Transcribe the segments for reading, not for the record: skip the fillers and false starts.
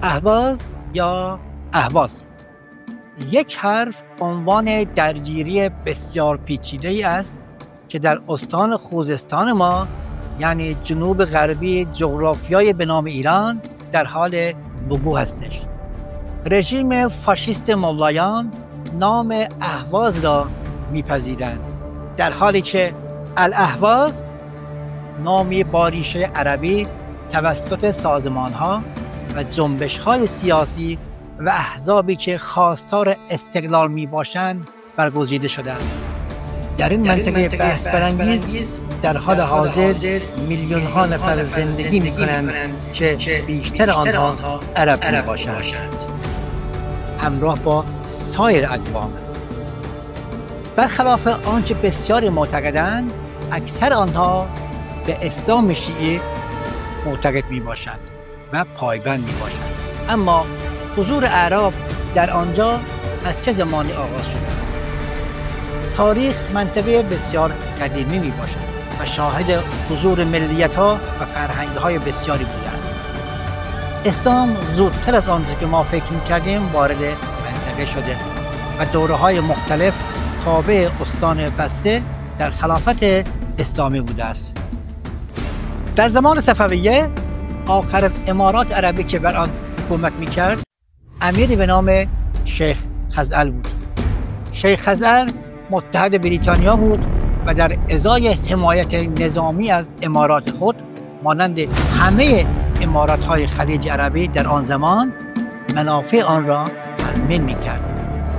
اهواز یا اهواز یک حرف عنوان درگیری بسیار پیچیده‌ای است که در استان خوزستان ما یعنی جنوب غربی جغرافیای به نام ایران در حال وقوع هستش. رژیم فاشیست مولایان نام اهواز را میپذیرند، در حالی که الاهواز نامی با ریشه عربی توسط سازمان‌ها و جنبش‌های سیاسی و احزابی که خواستار استقلال میباشند برگزیده شده است. در این منطقه بحث برانگیز در حال حاضر میلیون‌ها نفر زندگی می‌کنند که بیشتر آنها عرب میباشند، همراه با سایر اقوام. برخلاف آنچه بسیاری معتقدند، اکثر آنها به اسلام شیعی معتقد میباشند و پایبند میباشند. اما حضور اعراب در آنجا از چه زمانی آغاز شده است؟ تاریخ منطقه بسیار قدیمی میباشد و شاهد حضور ملیت‌ها و فرهنگ‌های بسیاری بوده است. اسلام زودتر از آنچه که ما فکر می‌کردیم وارد منطقه شده و دوره‌های مختلف تابع استان بسته در خلافت اسلامی بوده است. در زمان صفویه آخر امارات عربی که بر آن حکومت می‌کرد امیری به نام شیخ خزعل بود. شیخ خزعل متحد بریتانیا بود و در ازای حمایت نظامی از امارات خود مانند همه امارات‌های خلیج عربی در آن زمان منافع آن را تضمین می‌کرد.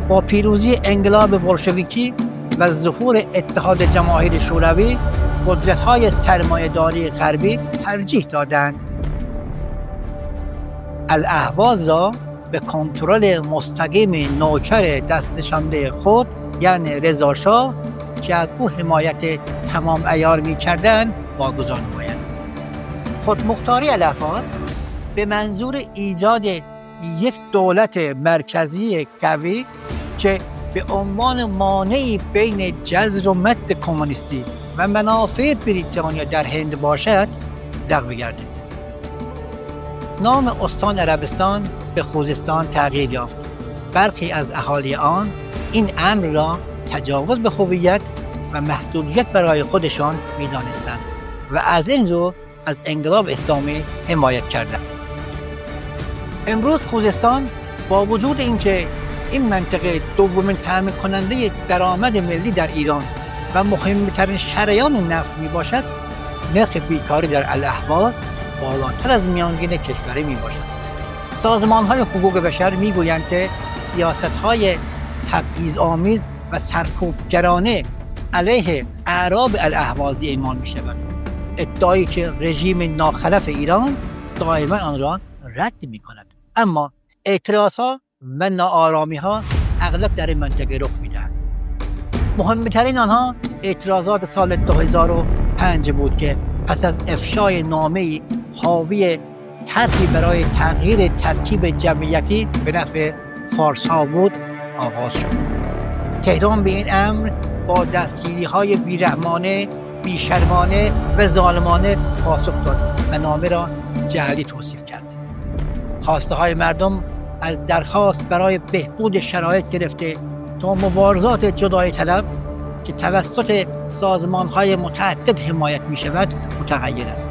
با پیروزی انقلاب بولشویکی و ظهور اتحاد جماهیر شوروی قدرت‌های سرمایه‌داری غربی ترجیح دادند الاهواز را به کنترل مستقیم نوکر دستنشانده خود یعنی رضا شاه که از او حمایت تمام عیار می‌کردند واگذار نمایند. خودمختاری الاهواز به منظور ایجاد یک دولت مرکزی قوی که به عنوان مانعی بین جذر و مد کمونیستی و منافع بریتانیا در هند باشد لغو گردید. نام استان عربستان به خوزستان تغییر یافت. برخی از اهالی آن این امر را تجاوز به هویت و محدودیت برای خودشان می‌دانستند و از این رو از انقلاب اسلامی حمایت کردند. امروز خوزستان با وجود اینکه این منطقه دومین تامین کننده درآمد ملی در ایران و مهمترین شریان نفت میباشد، نرخ بیکاری در الاهواز بالاتر از میانگین کشوری میباشد. سازمان‌های حقوق بشر میگویند که سیاست‌های تبعیض‌آمیز و سرکوبگرانه علیه اعراب الاهوازی اعمال می‌شود. ادعایی که رژیم ناخلف ایران دائما آن را رد می‌کند. اما اعتراض‌ها و ناآرامی‌ها اغلب در این منطقه رخ می‌دهند. مهمترین آنها اعتراضات سال 2005 بود که پس از افشای نامه‌ای حاوی طرحی برای تغییر ترکیب جمعیتی به نفع فارس‌ها بود آغاز شد. تهران به این امر با دستگیری‌های بیرحمانه، بیشرمانه و ظالمانه پاسخ داد و نامه را جعلی توصیف کرد. خواسته‌های مردم از درخواست برای بهبود شرایط گرفته تا مبارزات جدایی طلب که توسط سازمان‌های متعدد حمایت می‌شود متغیر است.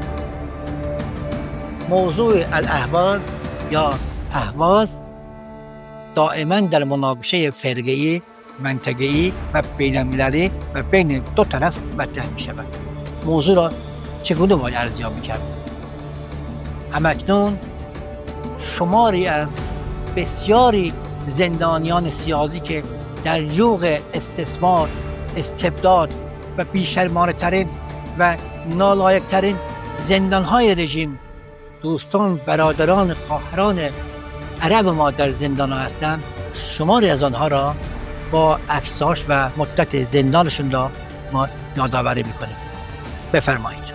موضوع الاهواز یا اهواز دائما در مناقشه فرقه‌ای، منطقه‌ای و بین‌المللی و بین دو طرف مطرح می‌شود. موضوع را چگونه باید ارزیابی کرد؟ همکنون شماری از بسیاری زندانیان سیاسی که در جوق استثمار، استبداد و بیشرمانه‌ترین و نالایق‌ترین زندان‌های رژیم دوستان، برادران، خواهران عرب ما در زندان‌ها هستند، شماری از آنها را با عکساش و مدت زندانشون را ما یادآوری می‌کنیم. بفرمایید.